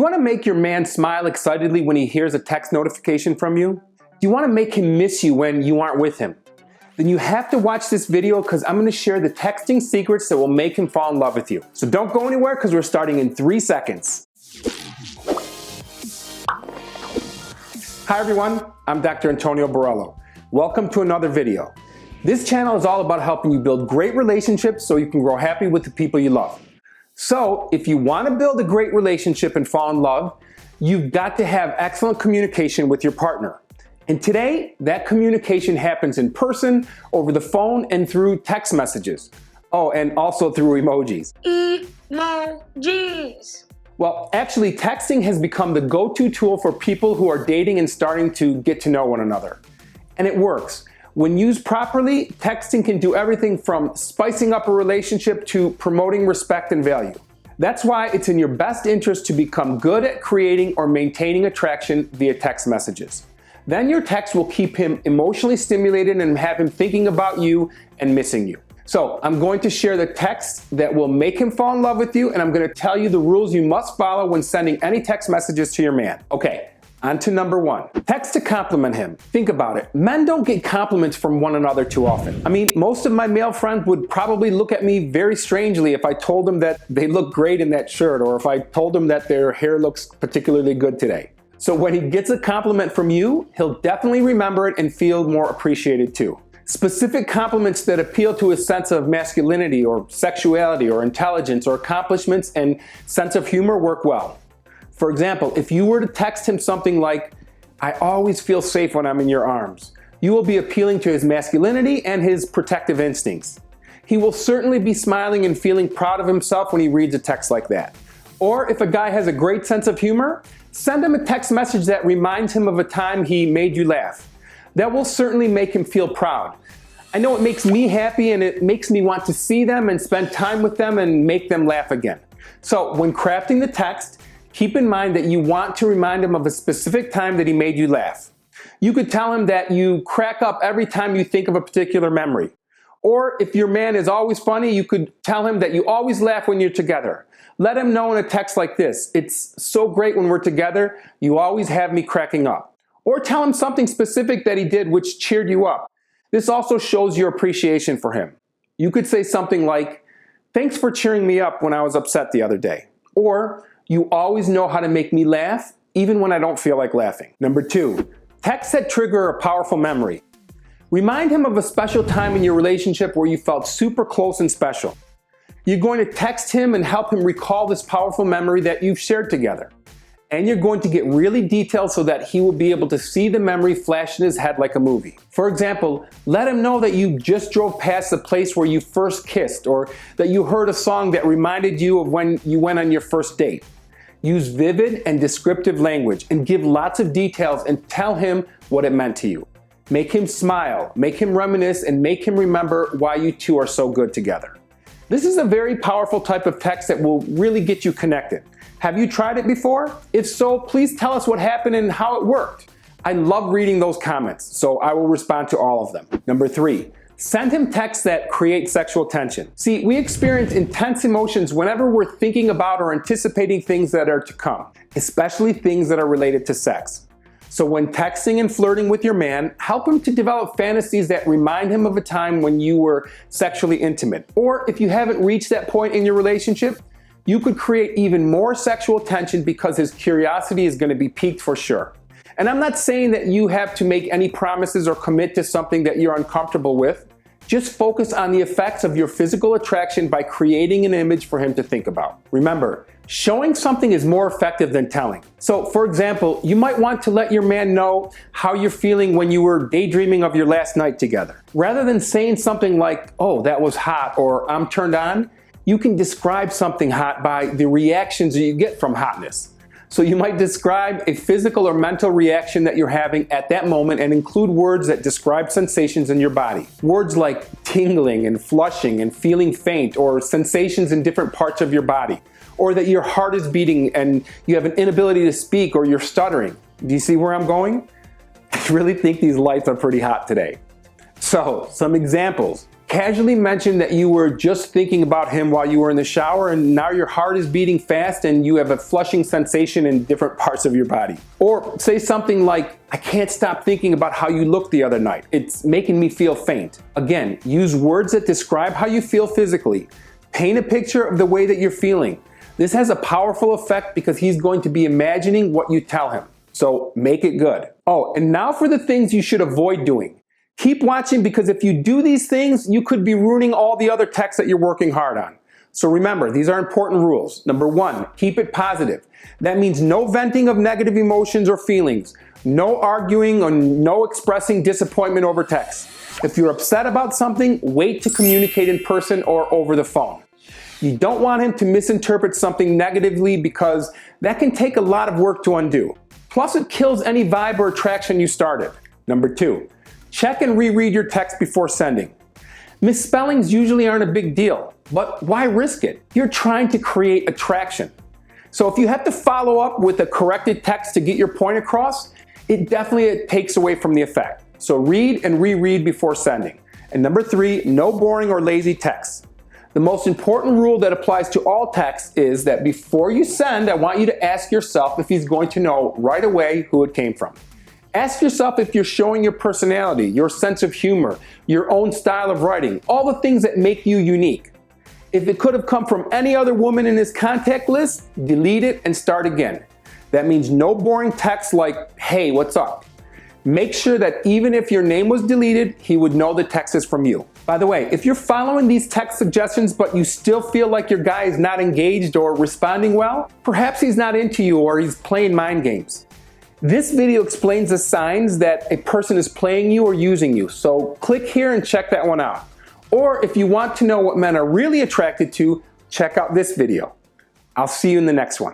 Do you want to make your man smile excitedly when he hears a text notification from you? Do you want to make him miss you when you aren't with him? Then you have to watch this video because I'm going to share the texting secrets that will make him fall in love with you. So don't go anywhere because we're starting in 3 seconds. Hi everyone, I'm Dr. Antonio Borrello. Welcome to another video. This channel is all about helping you build great relationships so you can grow happy with the people you love. So if you want to build a great relationship and fall in love, you've got to have excellent communication with your partner. And today, that communication happens in person, over the phone, and through text messages. Oh, and also through emojis. Emojis. Well, actually, texting has become the go-to tool for people who are dating and starting to get to know one another. And it works. When used properly, texting can do everything from spicing up a relationship to promoting respect and value. That's why it's in your best interest to become good at creating or maintaining attraction via text messages. Then your text will keep him emotionally stimulated and have him thinking about you and missing you. So I'm going to share the text that will make him fall in love with you, and I'm going to tell you the rules you must follow when sending any text messages to your man. Okay. On to number 1. Text to compliment him. Think about it. Men don't get compliments from one another too often. I mean, most of my male friends would probably look at me very strangely if I told them that they look great in that shirt, or if I told them that their hair looks particularly good today. So when he gets a compliment from you, he'll definitely remember it and feel more appreciated too. Specific compliments that appeal to his sense of masculinity or sexuality or intelligence or accomplishments and sense of humor work well. For example, if you were to text him something like, "I always feel safe when I'm in your arms," you will be appealing to his masculinity and his protective instincts. He will certainly be smiling and feeling proud of himself when he reads a text like that. Or if a guy has a great sense of humor, send him a text message that reminds him of a time he made you laugh. That will certainly make him feel proud. I know it makes me happy and it makes me want to see them and spend time with them and make them laugh again. So when crafting the text, keep in mind that you want to remind him of a specific time that he made you laugh. You could tell him that you crack up every time you think of a particular memory. Or if your man is always funny, you could tell him that you always laugh when you're together. Let him know in a text like this, "It's so great when we're together, you always have me cracking up." Or tell him something specific that he did which cheered you up. This also shows your appreciation for him. You could say something like, "Thanks for cheering me up when I was upset the other day." Or, "You always know how to make me laugh, even when I don't feel like laughing." Number 2, texts that trigger a powerful memory. Remind him of a special time in your relationship where you felt super close and special. You're going to text him and help him recall this powerful memory that you've shared together. And you're going to get really detailed so that he will be able to see the memory flash in his head like a movie. For example, let him know that you just drove past the place where you first kissed, or that you heard a song that reminded you of when you went on your first date. Use vivid and descriptive language and give lots of details and tell him what it meant to you. Make him smile, make him reminisce, and make him remember why you two are so good together. This is a very powerful type of text that will really get you connected. Have you tried it before? If so, please tell us what happened and how it worked. I love reading those comments, so I will respond to all of them. Number 3, send him texts that create sexual tension. See, we experience intense emotions whenever we're thinking about or anticipating things that are to come, especially things that are related to sex. So when texting and flirting with your man, help him to develop fantasies that remind him of a time when you were sexually intimate. Or if you haven't reached that point in your relationship, you could create even more sexual tension because his curiosity is going to be piqued for sure. And I'm not saying that you have to make any promises or commit to something that you're uncomfortable with. Just focus on the effects of your physical attraction by creating an image for him to think about. Remember, showing something is more effective than telling. So, for example, you might want to let your man know how you're feeling when you were daydreaming of your last night together. Rather than saying something like, "Oh, that was hot," or "I'm turned on," you can describe something hot by the reactions that you get from hotness. So you might describe a physical or mental reaction that you're having at that moment and include words that describe sensations in your body. Words like tingling and flushing and feeling faint, or sensations in different parts of your body. Or that your heart is beating and you have an inability to speak, or you're stuttering. Do you see where I'm going? I really think these lights are pretty hot today. So, some examples. Casually mention that you were just thinking about him while you were in the shower and now your heart is beating fast and you have a flushing sensation in different parts of your body. Or say something like, I can't stop thinking about how you looked the other night. It's making me feel faint. Again, use words that describe how you feel physically. Paint a picture of the way that you're feeling. This has a powerful effect because he's going to be imagining what you tell him. So make it good. Oh, and now for the things you should avoid doing. Keep watching because if you do these things, you could be ruining all the other texts that you're working hard on. So remember, these are important rules. Number 1, keep it positive. That means no venting of negative emotions or feelings, no arguing or no expressing disappointment over text. If you're upset about something, wait to communicate in person or over the phone. You don't want him to misinterpret something negatively because that can take a lot of work to undo. Plus, it kills any vibe or attraction you started. Number 2, check and reread your text before sending. Misspellings usually aren't a big deal, but why risk it? You're trying to create attraction. So if you have to follow up with a corrected text to get your point across, it definitely takes away from the effect. So read and reread before sending. And number 3, no boring or lazy texts. The most important rule that applies to all texts is that before you send, I want you to ask yourself if he's going to know right away who it came from. Ask yourself if you're showing your personality, your sense of humor, your own style of writing, all the things that make you unique. If it could have come from any other woman in his contact list, delete it and start again. That means no boring text like, hey, what's up? Make sure that even if your name was deleted, he would know the text is from you. By the way, if you're following these text suggestions but you still feel like your guy is not engaged or responding well, perhaps he's not into you or he's playing mind games. This video explains the signs that a person is playing you or using you, so click here and check that one out. Or if you want to know what men are really attracted to, check out this video. I'll see you in the next one.